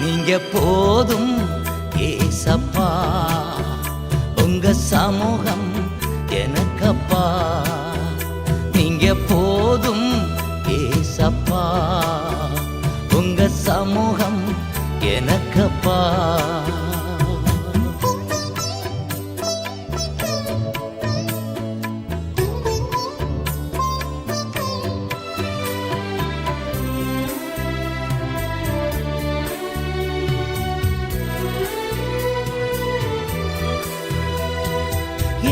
நீங்க போதும் ஏசப்பா, உங்க சமூகம் எனக்கப்பா. நீங்க போதும் ஏசப்பா, உங்க சமூகம் எனக்கப்பா.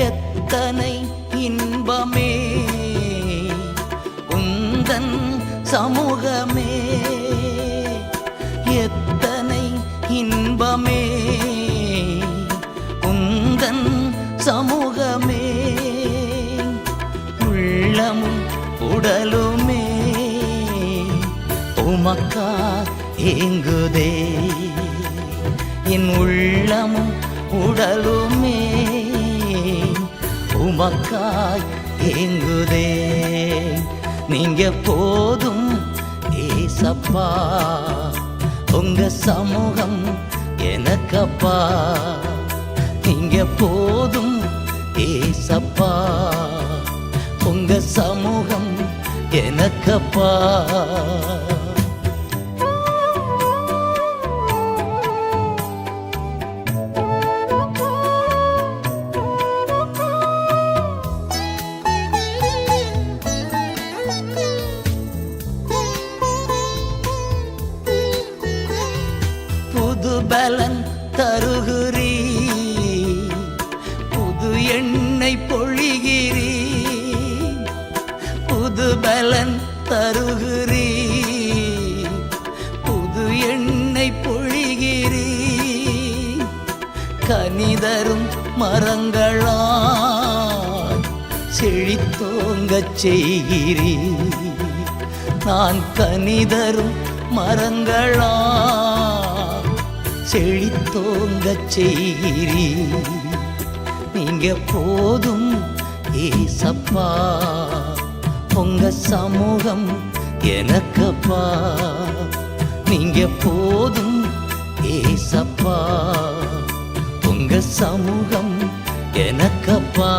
எத்தனை இன்பமே உந்தன் சமூகமே, எத்தனை இன்பமே உந்தன் சமூகமே. உள்ளமும் உடலுமே உமக்கா ஏங்குதே, என் உள்ளமும் உடலுமே உமக்காய் ஏங்குதே. நீங்க போதும் ஏசப்பா, உங்க சமூகம் எனக்கப்பா. நீங்க போதும் ஏசப்பா, உங்க சமூகம் எனக்கப்பா. புது பலன் தருகிறீ, புது எண்ணெய் பொழிகிறீ. புது பலன் தருகிறீ, புது எண்ணெய் பொழிகிறீ. கனிதரும் மரங்களாய் செழித்தோங்கச் செய்கிறீ. நான் கனிதரும் மரங்களாய் செழித்தோங்கச் செய்கிறீ. நீங்க போதும் ஏசப்பா, உங்க சமூகம் எனக்கப்பா. நீங்க போதும் ஏசப்பா, உங்க சமூகம் எனக்கப்பா.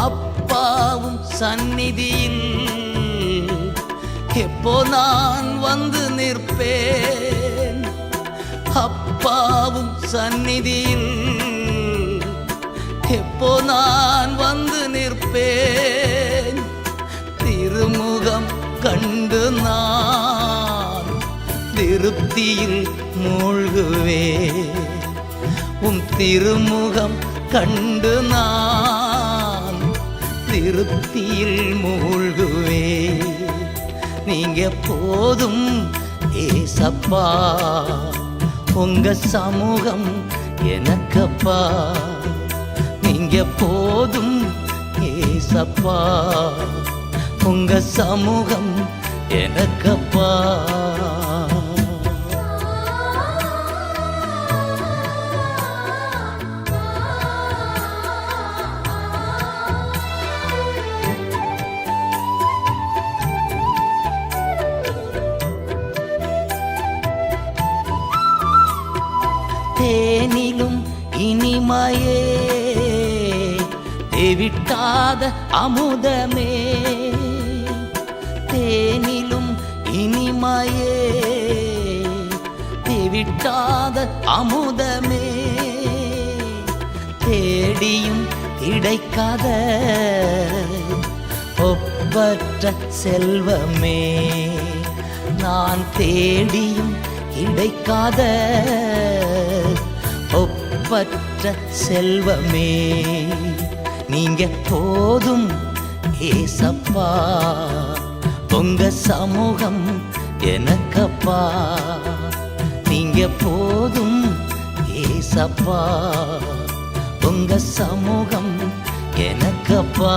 அப்பாவும் சந்நிதியில் எப்போ நான் வந்து நிற்பேன். அப்பாவும் சந்நிதியில் எப்போ நான் வந்து நிற்பேன். திருமுகம் கண்டு நான் திருப்தியில் மூழ்குவேன். திருமுகம் கண்டு நான் திருப்தியில் மூழ்குவே. நீங்க போதும் ஏசப்பா, உங்க சமூகம் எனக்கப்பா. நீங்க போதும் ஏசப்பா, உங்க சமூகம் எனக்கப்பா. தேனிலும் இனிமையே தேவிட்டாத அமுதமே. தேனிலும் இனிமையே தேவிட்டாத அமுதமே. தேடியும் கிடைக்காத ஒப்பற்ற செல்வமே. நான் தேடியும் கிடைக்காத ஒப்பற்ற செல்வமே. நீங்க போதும் ஏசப்பா, உங்க சமூகம் எனக்கப்பா. நீங்க போதும் ஏசப்பா, உங்க சமூகம் எனக்கப்பா.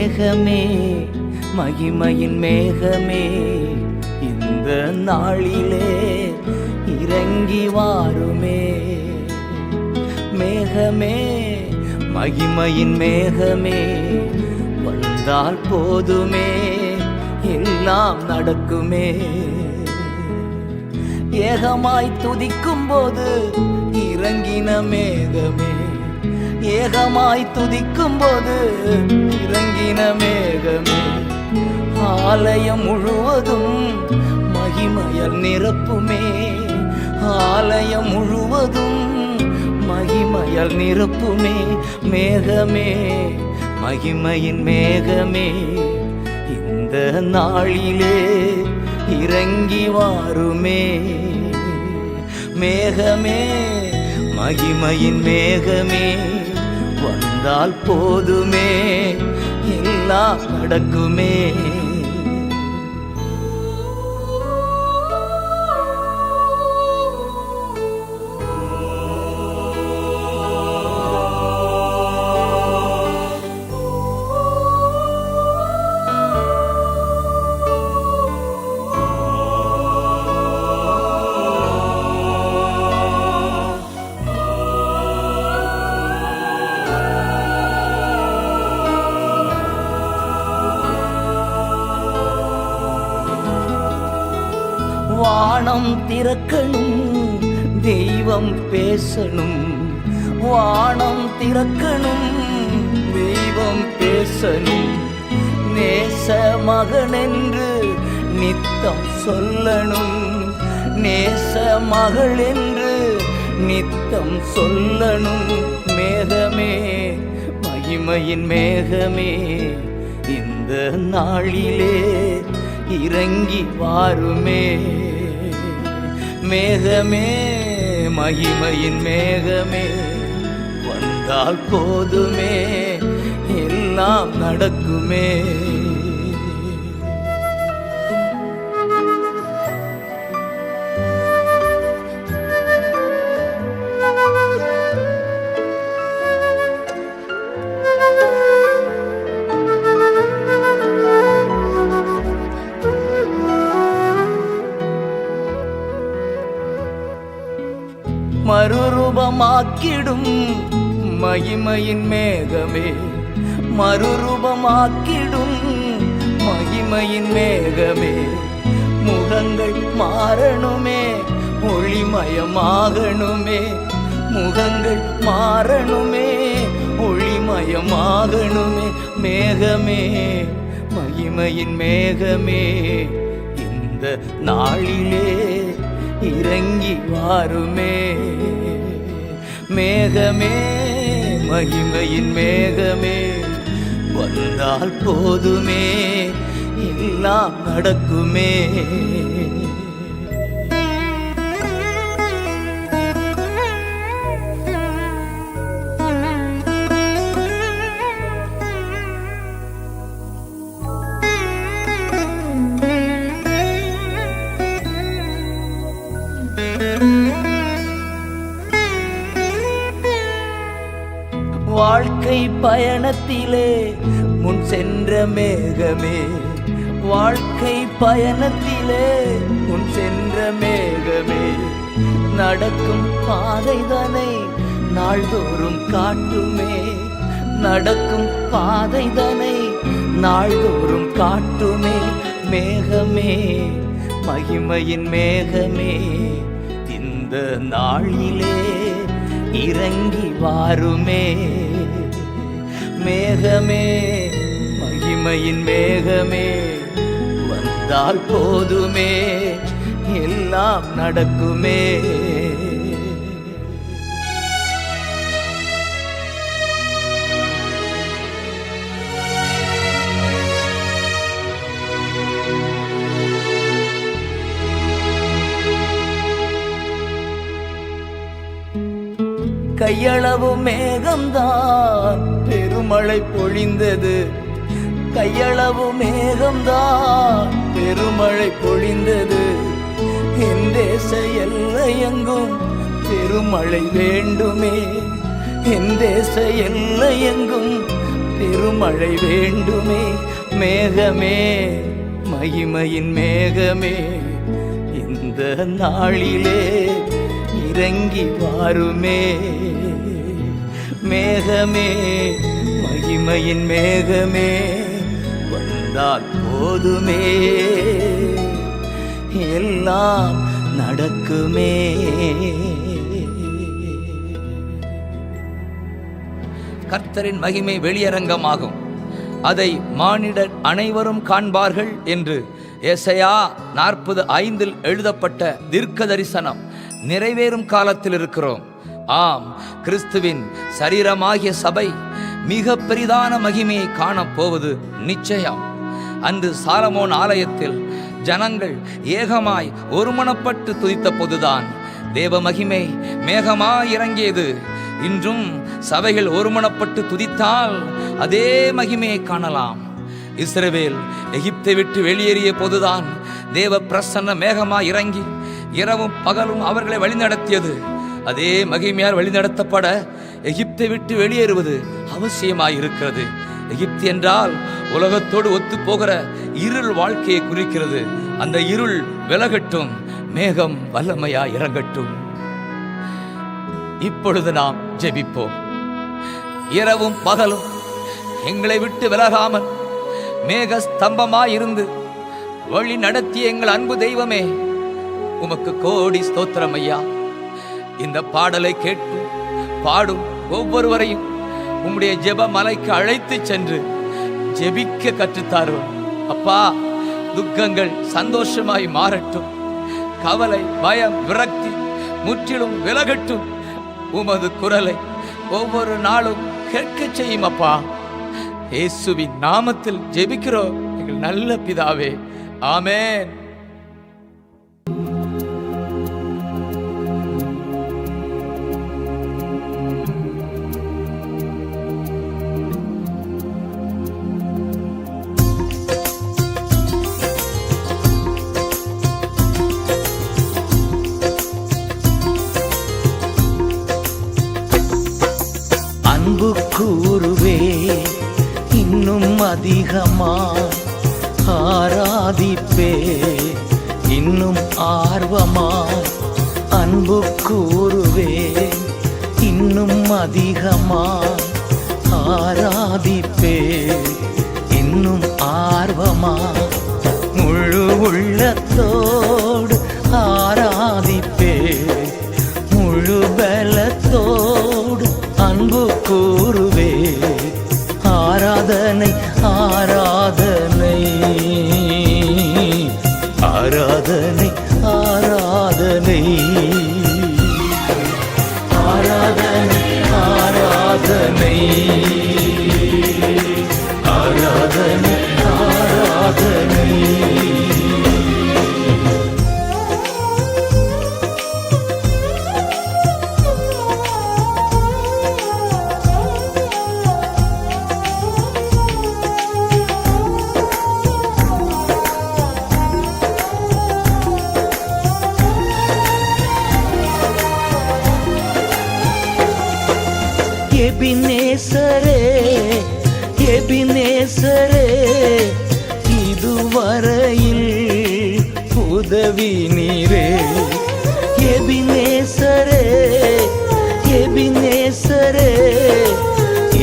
மேகமே மகிமையின் மேகமே இந்த நாளிலே இறங்கி வாருமே. மேகமே மகிமையின் மேகமே வந்தால் போதுமே எல்லாம் நடக்குமே. ஏகமாய் துதிக்கும் போது இறங்கின மேகமே, ஏகமாய் துதிக்கும் போது இறங்கின மேகமே, ஆலயம் முழுவதும் மகிமையால் நிரப்புமே, ஆலயம் முழுவதும் மகிமையால் நிரப்புமே. மேகமே மகிமையின் மேகமே இந்த நாளிலே இறங்கி வாருமே. மேகமே மகிமையின் மேகமே வந்தால் போதுமே எல்லாம் நடக்குமே. வானம் திறக்கணும், தெய்வம் பேசணும், வானம் திறக்கணும், தெய்வம் பேசணும், நேச மகனென்று நித்தம் சொல்லணும், நேச மகள் என்று நித்தம் சொல்லணும். மேகமே மகிமையின் மேகமே இந்த நாளிலே இறங்கி வாருமே. மேகமே மகிமையின் மேகமே வந்தால் போதுமே எல்லாம் நடக்குமே. மறுரூபமாக்கிடும் மகிமையின் மேகமே, மறுரூபமாக்கிடும் மகிமையின் மேகமே, முகங்கள் மாறணுமே ஒளிமயமாகணுமே, முகங்கள் மாறணுமே ஒளிமயமாகணுமே. மேகமே மகிமையின் மேகமே இந்த நாளிலே இறங்கி வாருமே. மேகமே மகிமையின் மேகமே வந்தால் போதுமே எல்லாம் நடக்குமே. வாழ்க்கை பயணத்திலே முன் சென்ற மேகமே, வாழ்க்கை பயணத்திலே முன் சென்ற மேகமே, நடக்கும் பாதைதனை நாள்தோறும் காட்டுமே, நடக்கும் பாதைதனை நாள்தோறும் காட்டுமே. மேகமே மகிமையின் மேகமே இந்த நாளிலே இறங்கி வாருமே. மேகமே மகிமையின் மேகமே வந்தால் போதுமே எல்லாம் நடக்குமே. கையளவு மேகம்தான் பெருமழை பொழிந்தது, கையளவு மேகம்தான் பெருமழை பொழிந்தது. என் தேச எல்லையெங்கும் பெருமழை வேண்டுமே, என் தேச எல்லையெங்கும் பெருமழை வேண்டுமே. மேகமே, மகிமையின் மேகமே, இந்த நாளிலே இறங்கி வாருமே. மேகமே, மகிமையின் மேகமே, வந்தால் போதுமே, எல்லாம் நடக்குமே. கர்த்தரின் மகிமை வெளியரங்கமாகும், அதை மானிடர் அனைவரும் காண்பார்கள் என்று ஏசாயா 40:5 எழுதப்பட்ட தீர்க்க தரிசனம் நிறைவேறும் காலத்தில் இருக்கிறோம். ஆம், கிறிஸ்துவின் சரீரமாகிய சபை மிக பெரிதான மகிமையை காணப்போவது நிச்சயம். அன்று சாலமோன் ஆலயத்தில் ஜனங்கள் ஏகமாய் ஒருமனப்பட்டு துதித்த போதுதான் தேவ மகிமை மேகமாய் இறங்கியது. இன்றும் சபைகள் ஒருமனப்பட்டு துதித்தால் அதே மகிமையை காணலாம். இஸ்ரவேல் எகிப்தை விட்டு வெளியேறிய போதுதான் தேவ பிரசன்ன மேகமாய் இறங்கி இரவும் பகலும் அவர்களை வழிநடத்தியது. அதே மகிமையால் வழிநடத்தப்பட எகிப்தை விட்டு வெளியேறுவது அவசியமாயிருக்கிறது. எகிப்து என்றால் உலகத்தோடு ஒத்து போகிற இருள் வாழ்க்கையை குறிக்கிறது. அந்த இருள் விலகட்டும், மேகம் வல்லமையாய் இறங்கட்டும். இப்பொழுது நாம் ஜெபிப்போம். இரவும் பகலும் எங்களை விட்டு விலகாமல் மேக ஸ்தம்பமாயிருந்து வழி நடத்திய எங்கள் அன்பு தெய்வமே, உமக்கு கோடி ஸ்தோத்திரம் ஐயா. இந்த பாடலை கேட்கும் பாடும் ஒவ்வொருவரையும் உம்முடைய ஜெப மலைக்கு அழைத்து சென்று ஜெபிக்க கற்றுத்தாரும் அப்பா. துக்கங்கள் சந்தோஷமாய் மாறட்டும், கவலை, பயம், விரக்தி முற்றிலும் விலகட்டும். உமது குரலை ஒவ்வொரு நாளும் கேட்க செய்யும் அப்பா. இயேசுவின் நாமத்தில் ஜெபிக்கிறோம் எங்கள் நல்ல பிதாவே, ஆமென். அன்பு கூறுவே இன்னும் அதிகமாய் ஆராதிப்பே இன்னும் ஆர்வமாய். அன்பு கூறுவே இன்னும் அதிகமாய் ஆராதிப்பே இன்னும் ஆர்வமாய். முழு உள்ளத்தோடு ஆராதிப்பே முழு பலத்தோடு. அன்பு கூறுவே ஆராதனை ஆராதனை ஆராதனை ஆராதனை ஆராதனை ஆராதனை ஆராதனை ஆராதனை. எபினேசரே எபினேசரே, இதுவரையில் உதவி நீரே. எபினேசரே எபினேசரே,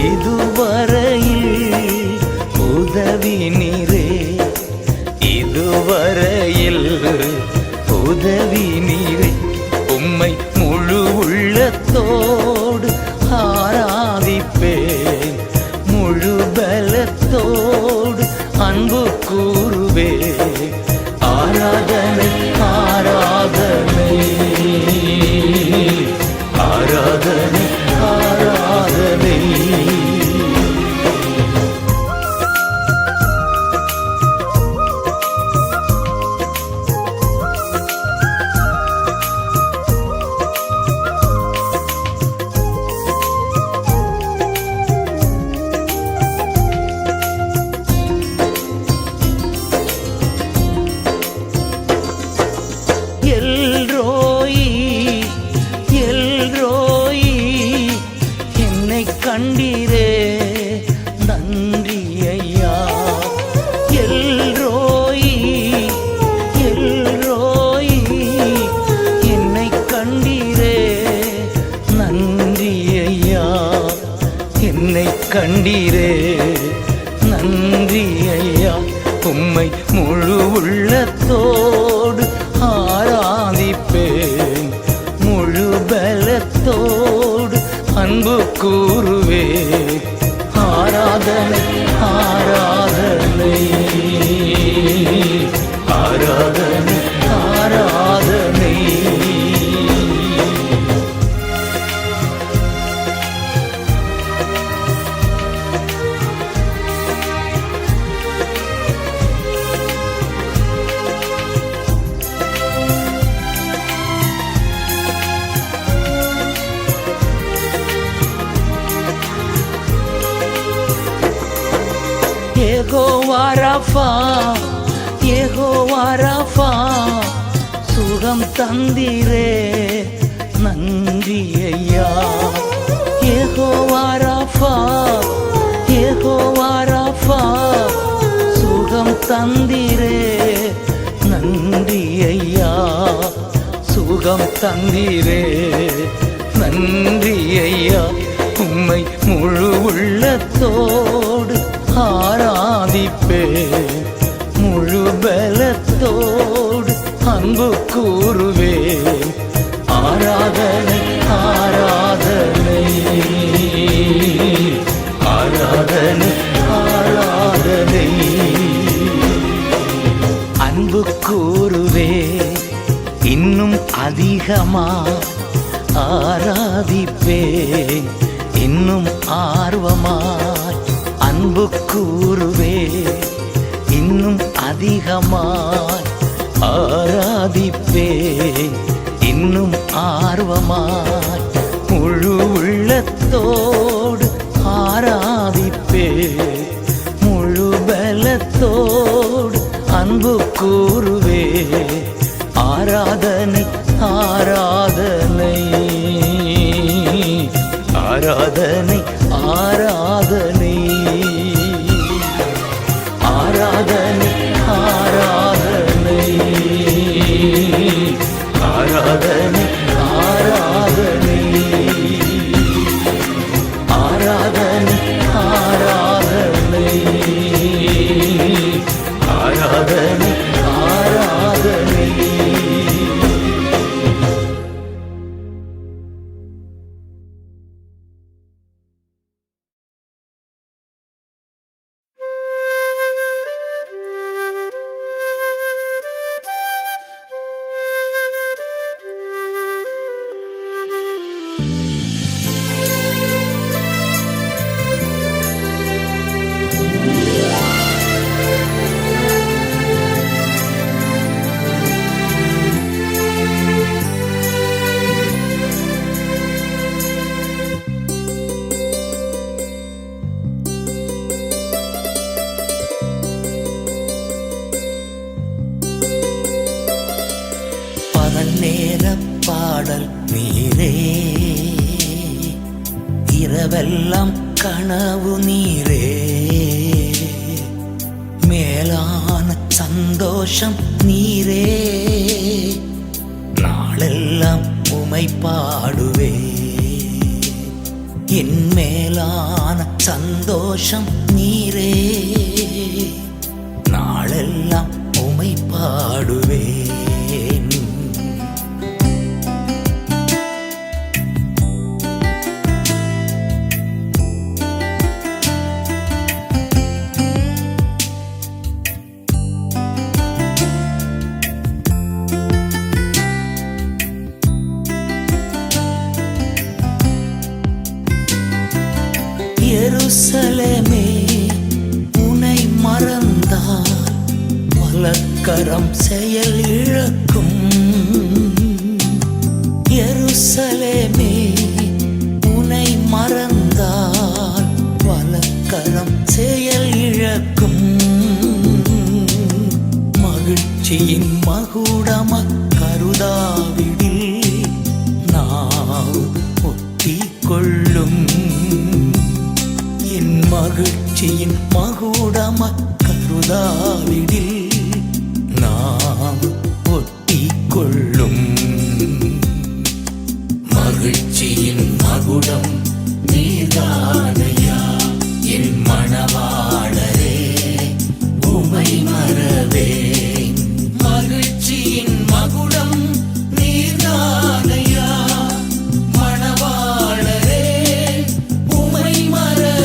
இதுவரையில் உதவி நீரே. இதுவரையில் உதவி நீரே. உம்மை முழு உள்ளத்தோடு ஆராதிப்பேன் முழு பலத்தோடு. அன்பு கூறுவே ஆராதனை ஆராதனை ஆராதனை ஆராதனை. தந்தீரே நன்றி ஐயா. உம்மை முழு உள்ளத்தோடு ஆராதிப்பேன், முழு பலத்தோடு அன்பு கூறுவேன். ஆராதனை ஆராதனை ஆராதனை ஆராதனை. யெகோவா ராஃபா, யெகோவா ராஃபா, சுகம் தந்தீரே நன்றி ஐயா. யெகோவா ராஃபா, யெகோவா ராஃபா, சுகம் தந்தீரே நன்றி ஐயா. சுகம் தந்தீரே நன்றி ஐயா. உம்மை முழு உள்ளத்தோடு ஆராதிப்பேன், முழு பலத்தோடு அன்பு கூறுவேன். ஆராதனை ஆராதனை ஆராதனை ஆராதனை. அன்பு கூறுவேன் இன்னும் அதிகமா, ஆராதிப்பேன் இன்னும் ஆர்வமாய். அன்பு கூறுவே இன்னும் அதிகமாய், ஆராதிப்பே இன்னும் ஆர்வமாய். முழு உள்ளத்தோடு ஆராதிப்பே, முழு பலத்தோடு அன்பு கூறுவே. ஆராதனை ஆராதனை ஆராதனை ஆராதனை ஆராதனை ஆராதனை ஆராதனை ஆராதனை ஆராதனை ஆராதனை ஆராதனை ஆராதனை. பாடல் நீரே, இரவெல்லாம் கனவு நீரே, மேலான சந்தோஷம் நீரே, நாளெல்லாம் உமை பாடுவே. என் மேலான சந்தோஷம் நீரே, நாளெல்லாம் உமை பாடுவே. எருசலேமே உனை மறந்தால் வலக்கரம் செயல் இழக்கும். எருசலேமே உனை மறந்தால் வலக்கரம் செயல் இழக்கும். மகிழ்ச்சியின் மகுடம கருதாவிடில் நான் ஒட்டிக்கொள்ளும். என் மகிழ்ச்சியின் மகுடம கருதாவிடில் நாம் ஒட்டிக்கொள்ளும். மகிழ்ச்சியின் மகுடம் நீதானையா, என் மணவாளரே உமை மறவேன். மகிழ்ச்சியின் மகுடம் நீர்தானையா, மணவாளரே உமை மறவேன்.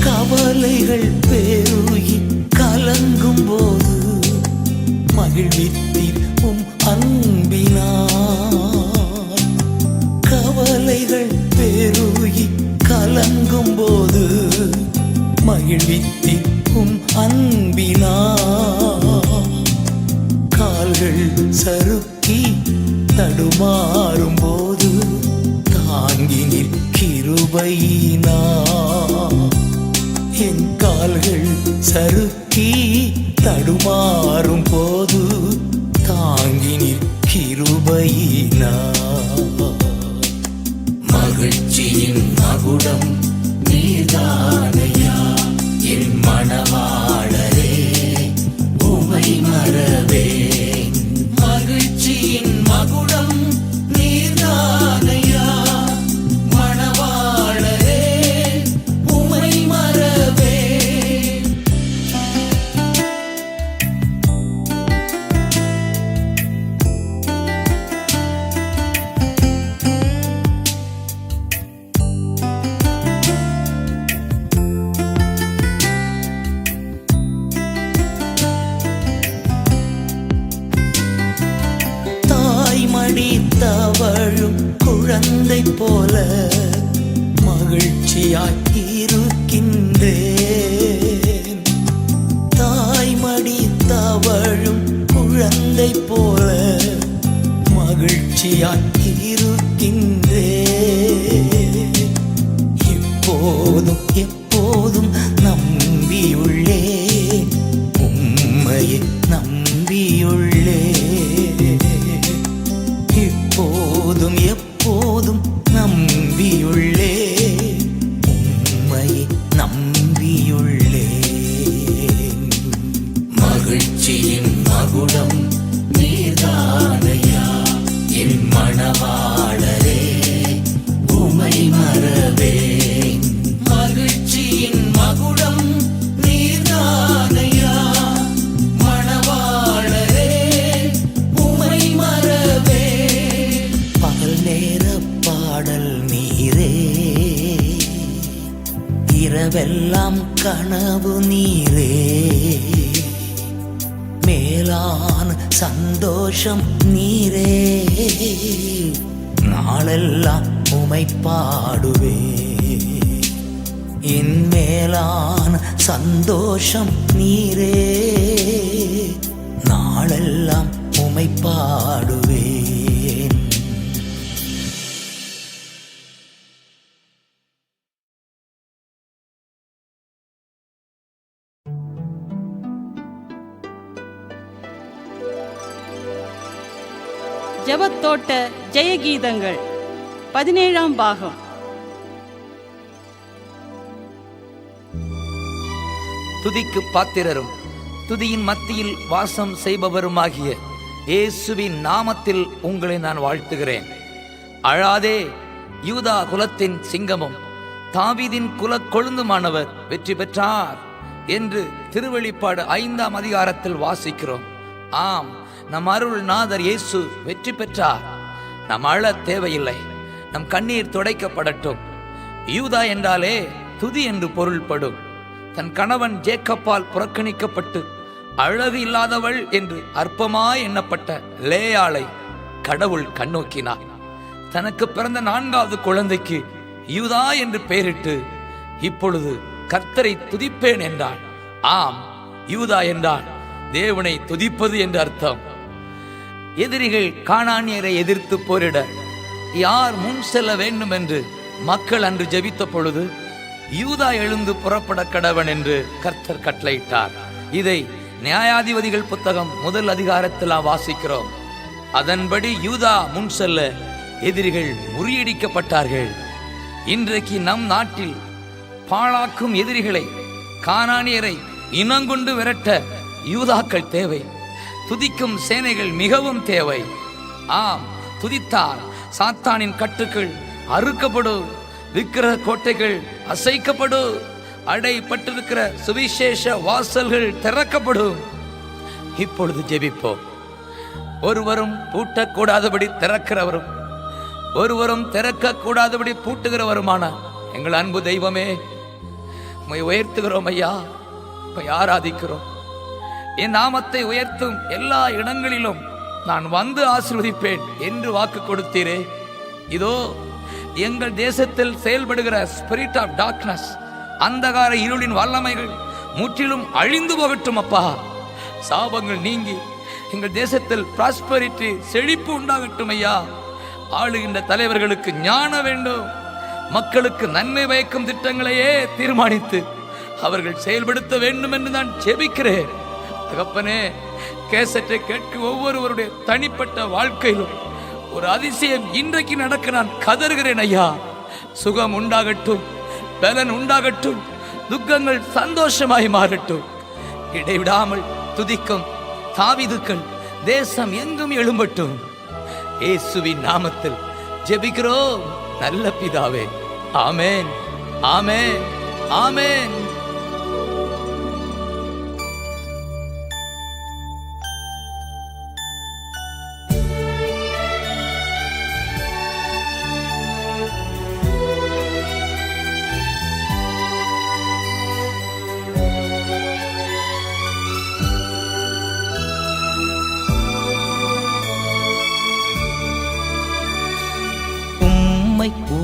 கவலைகள் பெருகி கலங்கும் போது மகிழ்வித்தீர் அன்பினார். கவலைகள் பெருகி கலங்கும் போது மகிழ்வித்தீர் அன்பினார். கால்கள் சறுக்கி தடுமாறும் போது தாங்கினில் கிருபையினார். என் கால்கள் சறுக்கி தடுமாறும் போது தாங்கினில் கிருபையினார். மகிழ்ச்சியின் மகுடம் நீர்தானையா, என் மணவாளரே உமை மறவேன். மகிழ்ச்சியின் மகுடம் நீர்தானையா, மணவாளரே உமை மறவேன். தாய்மடி தவழும் குழந்தை போல மகிழ்ச்சியாய் இருக்கின்றேன். தாய்மடி தவழும் குழந்தை போல மகிழ்ச்சியாய் இருக்கின்றேன். எப்போதும் எப்போதும் நம்பியுள்ளேன், உம்மையை நம்பியுள்ளேன். எப்போதும் எப்போதும் நம்பியுள்ளேன், உம்மையை நம்பியுள்ளேன். மகிழ்ச்சியின் மகுடம் நீர்தானையா, என் மணவாளரே உமை மறவேன். மகிழ்ச்சியின் மகுடம் நீர்தானையா, மணவாளரே உமை மறவேன். பகல் நேர பாடல் நீரே, இரவெல்லாம் கனவு நீரே. மேலான சந்தோஷம் நீரே, நாளெல்லாம் உமை பாடுவே. என் மேலான சந்தோஷம் நீரே, நாளெல்லாம் உமை பாடுவேன். ஜெபத்தோட்ட ஜெயகீதங்கள் 17ஆம் பாகம். துதிக்கு பாத்திரரும் துதியின் மத்தியில் வாசம் செய்பவருமாகிய இயேசுவின் நாமத்தில் உங்களை நான் வாழ்த்துகிறேன். அழாதே, யூதா குலத்தின் சிங்கமும் தாவீதின் குல கொழுந்துமானவர் வெற்றி பெற்றார் என்று திருவெளிப்பாடு 5ஆம் அதிகாரத்தில் வாசிக்கிறோம். ஆம், நம் அருள்நாதர் இயேசு வெற்றி பெற்றார். நம் அழ தேவையில்லை, நம் கண்ணீர் துடைக்கப்படட்டும். யூதா என்றாலே துதி என்று பொருள்படும். தன் கணவன் ஜேக்கப்பால் புறக்கணிக்கப்பட்டு அழகு இல்லாதவள் என்று அற்பமாய் எண்ணப்பட்ட லேயாளை கடவுள் கண்ணோக்கினார். தனக்கு பிறந்த 4வது குழந்தைக்கு யூதா என்று பெயரிட்டு இப்பொழுது கர்த்தரை துதிப்பேன் என்றாள். ஆம், யூதா என்றால் தேவனை துதிப்பது என்று அர்த்தம். எதிரிகள் கானானியரை எதிர்த்து போரிட யார் முன் செல்ல வேண்டும் என்று மக்கள் அன்று ஜெபித்த பொழுது யூதா எழுந்து புறப்பட கடவன் என்று கர்த்தர் கட்டளையிட்டார். இதை நியாயாதிபதிகள் புத்தகம் 1 அதிகாரத்தில் வாசிக்கிறோம். அதன்படி யூதா முன் செல்ல எதிரிகள் முறியடிக்கப்பட்டார்கள். இன்றைக்கு நம் நாட்டில் பாழாக்கும் எதிரிகளை, கானானியரை இனங்கொண்டு விரட்ட யூதாக்கள் தேவை. துதிக்கும் சேனைகள் மிகவும் தேவை. ஆம், துதித்தால் சாத்தானின் கட்டுக்கள் அறுக்கப்படும், விக்கிரக கோட்டைகள் அசைக்கப்படும், அடைப்பட்டிருக்கிற சுவிசேஷ வாசல்கள் திறக்கப்படும். இப்பொழுது ஜெபிப்போம். ஒருவரும் பூட்டக்கூடாதபடி திறக்கிறவரும் ஒருவரும் திறக்கக்கூடாதபடி பூட்டுகிறவருமான எங்கள் அன்பு தெய்வமே, உம்மை உயர்த்துகிறோம் ஐயா, உம்மை ஆராதிக்கிறோம். என் நாமத்தை உயர்த்தும் எல்லா இடங்களிலும் நான் வந்து ஆசீர்வதிப்பேன் என்று வாக்கு கொடுத்தீரே. இதோ எங்கள் தேசத்தில் செயல்படுகிற ஸ்பிரிட் ஆஃப் டார்க்னஸ், அந்தகார இருளின் வல்லமைகள் முற்றிலும் அழிந்து போகட்டும் அப்பா. சாபங்கள் நீங்கி எங்கள் தேசத்தில் பிராஸ்பரிட்டி, செழிப்பு உண்டாகட்டும் ஐயா. ஆளுகின்ற தலைவர்களுக்கு ஞானம் வேண்டும். மக்களுக்கு நன்மை பயக்கும் திட்டங்களையே தீர்மானித்து அவர்கள் செயல்படுத்த வேண்டும் என்று நான் ஜெபிக்கிறேன். தகப்பனே, கேசட்டை கேட்கும் ஒவ்வொருவருடைய தனிப்பட்ட வாழ்க்கையிலும் ஒரு அதிசயம் இன்றைக்கு நடக்க நான் கதறுகிறேன் ஐயா. சுகம் உண்டாகட்டும், பலன் உண்டாகட்டும், துக்கங்கள் சந்தோஷமாய் மாறட்டும். இடைவிடாமல் துதிக்கும் தாவீதுக்கள் தேசம் எங்கும் எழும்பட்டும். இயேசுவின் நாமத்தில் ஜெபிக்கிறோம் நல்ல பிதாவே. ஆமென், ஆமென், ஆமென்.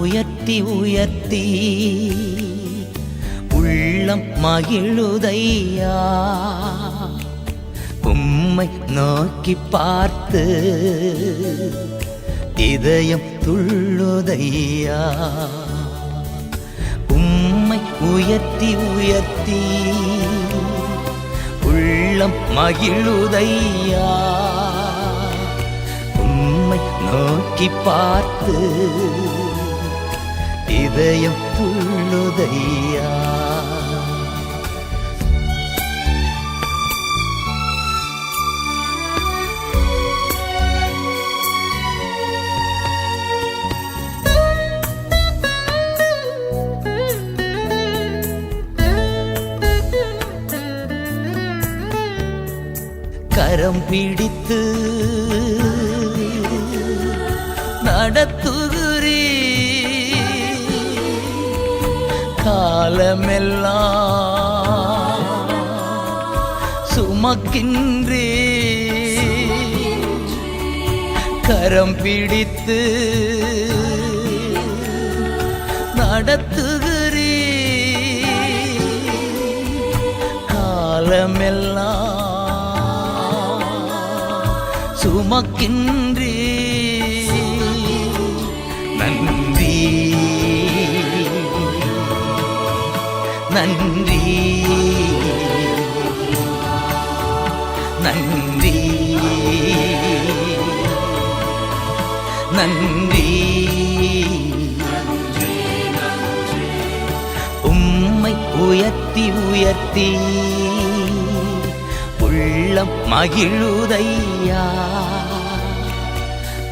உயர்த்தி உயர்த்தி உள்ளம் மகிழுதையா, உம்மை நோக்கி பார்த்து இதயம் துள்ளுதையா. உம்மை உயர்த்தி உயர்த்தி உள்ளம் மகிழுதையா, உம்மை நோக்கி பார்த்து இதயம் துள்ளுதையா. கரம் பிடித்து நடத்துகிறீ, காலமெல்லாம் சுமக்கின்றே. கரம் பிடித்து நடத்துகிறீ, காலமெல்லாம் சுமக்கின்றே. நன்றி, நன்றி, நன்றி, நன்றி. உம்மை உயர்த்தி உயர்த்தி உள்ளம் மகிழுதையா,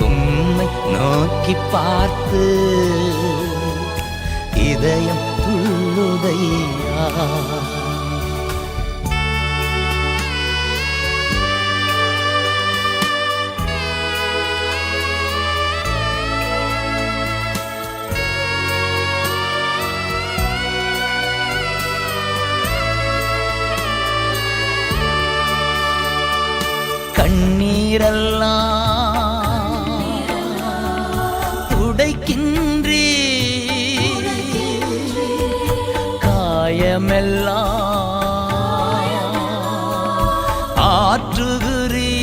உம்மை நோக்கி பார்த்து இதயம் துள்ளுதையா. கண்ணீரெல்லாம் துடைக்கின்றே, காயமெல்லாம் ஆற்றுகிறீ.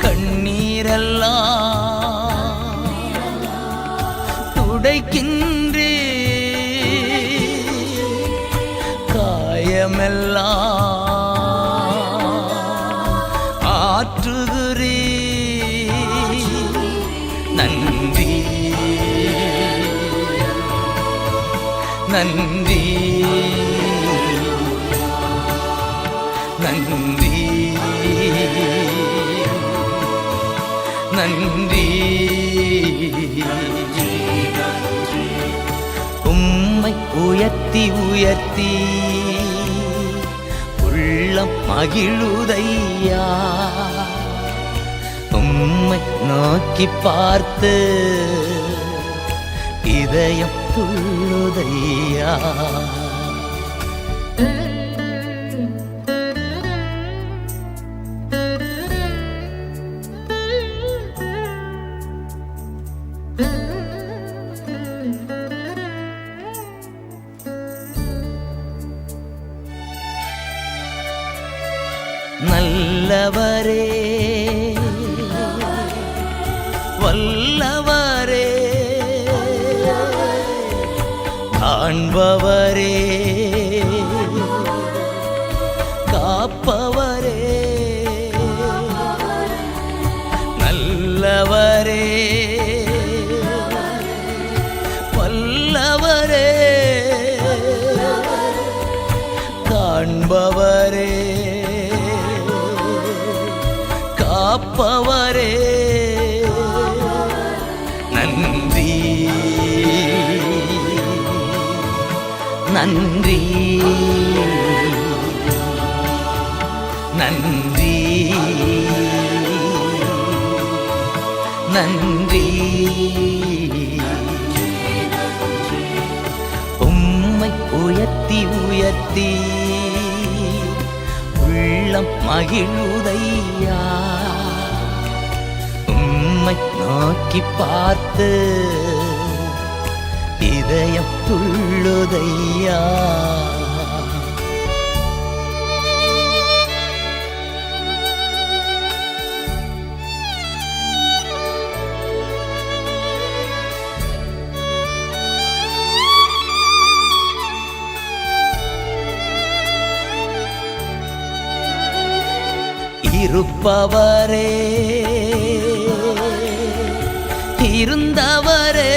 கண்ணீரெல்லாம் துடைக்கின்றே, காயமெல்லாம் ஆற்றுகிறீ. நன்றி நன்றி நன்றி. உம்மை உயர்த்தி உயர்த்தி உள்ளம் மகிழுதையா, உம்மை நோக்கி பார்த்து இதயம் துள்ளுதையா. நல்லவரே வல்லவரே காண்பவரே காப்பவரே, நல்லவரே வல்லவரே காண்பவரே காப்பவரே, நன்றி நன்றி நன்றி நன்றி. உம்மை உயர்த்தி உயர்த்தி உள்ளம் மகிழுதையா, உம்மை நோக்கி பார்த்து இதயம் துள்ளுதையா. இருப்பவரே இருந்தவரே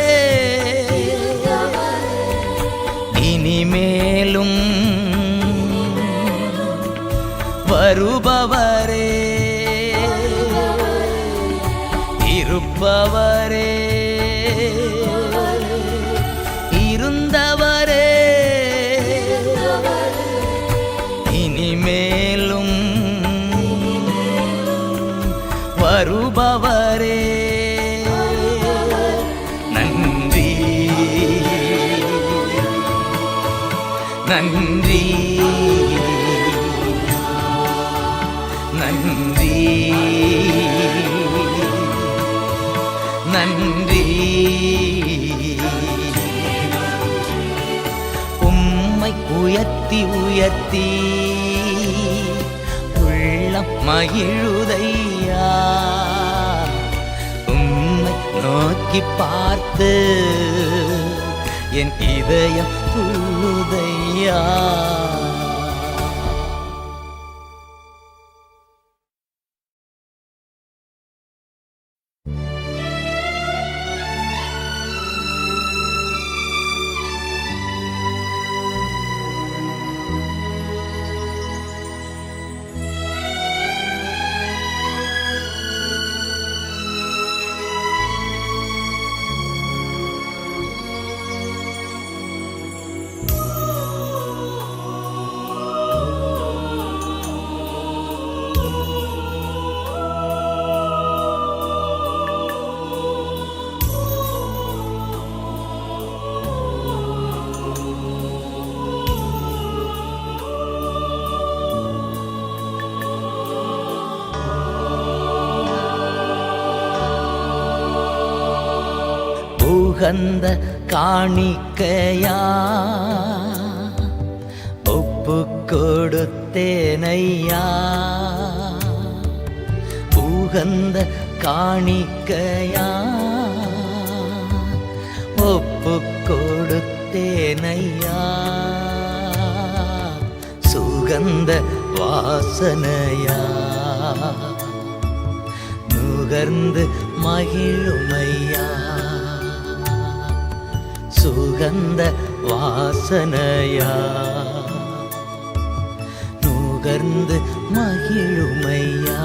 இனிமேலும் வருபவரே, இருப்பவரே இருந்தவரே இனிமேலும் வருபவரே, நன்றி நன்றி நன்றி நன்றி. உம்மை உயர்த்தி உயர்த்தி உள்ளம் மகிழுதையா, உம்மை நோக்கி பார்த்து என் இதயம் துள்ளுதையா. உகந்த காணிக்கையா ஒப்பு கொடுத்தேனையா, உகந்த காணிக்கையா ஒப்பு கொடுத்தேனையா, சுகந்த வாசனையா நுகர்ந்து மகிழுமையா, சுகந்த வாசனையா நுகர்ந்து மகிழுமையா.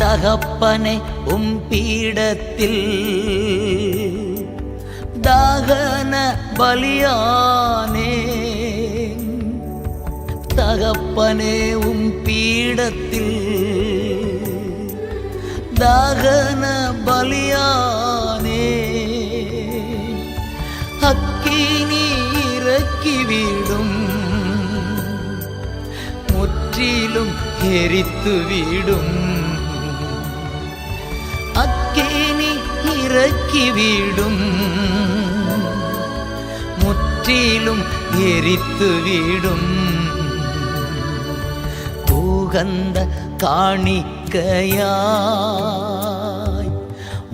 தகப்பனை பீடத்தில் தாகன பலியானே. தகப்பனே பீடத்தில் தாகன பலியானே. அக்கினி இறக்கிவிடும் முற்றிலும் எரித்துவிடும். அக்கினி இறக்கிவிடும் முற்றிலும் எரித்துவிடும். உகந்த காணிக்கையாய்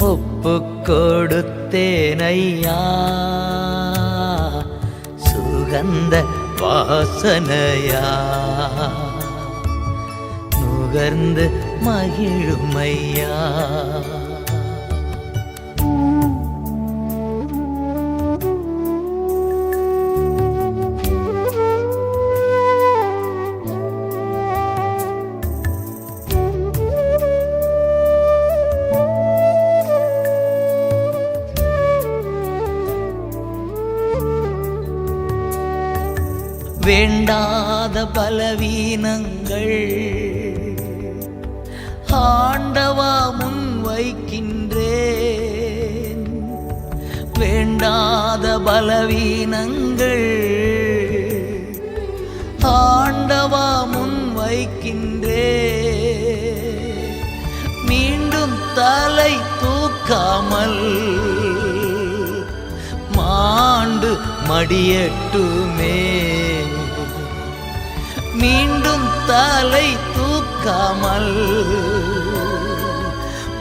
ஒப்புக் கொடுத்தேனையா. சுகந்த வாசனையா நுகர்ந்து மகிழுமையா. வேண்டாத பலவீனங்கள் ஆண்டவா முன் வைக்கின்றேன். வேண்டாத பலவீனங்கள் ஆண்டவா முன் வைக்கின்றேன். மீண்டும் தலை தூக்காமல் மாண்டு மடியட்டுமே. மீண்டும் தலை தூக்காமல்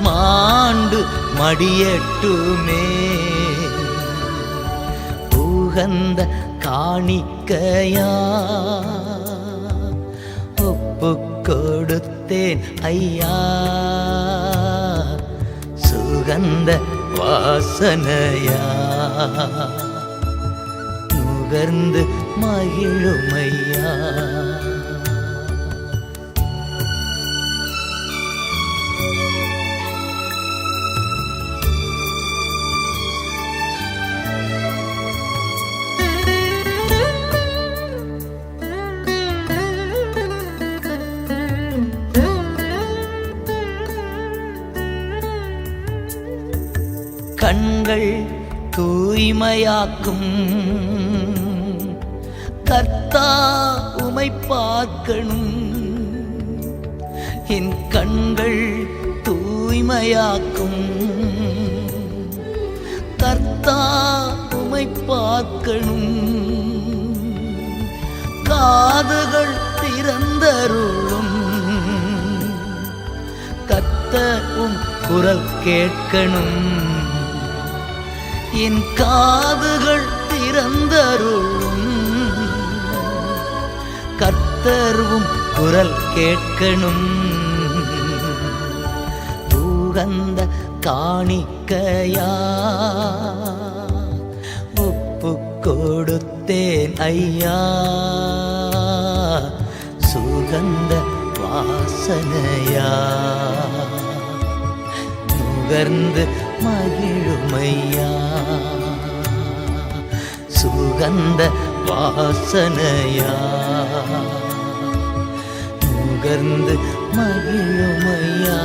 மாண்டு மடியட்டுமே. உகந்த காணிக்கையா ஒப்புக் கொடுத்தேன் ஐயா. சுகந்த வாசனையா நுகர்ந்து மகிழுமையா. கண்கள் தூய்மையாக்கும் கர்த்தா உமை பார்க்கணும். என் கண்கள் தூய்மையாக்கும் கர்த்தா உமை பார்க்கணும். காதுகள் திறந்தருளும் கர்த்தர் குரல் கேட்கணும். என் காதுகள் திறந்தருளும் கர்த்தரும் குரல் கேட்கணும். உகந்த காணிக்கையா ஒப்புக் கொடுத்தேன் ஐயா. சுகந்த வாசனையா நுகர்ந்து மகிழுமையா. சுகந்த வாசனையா நுகர்ந்து மகிழுமையா.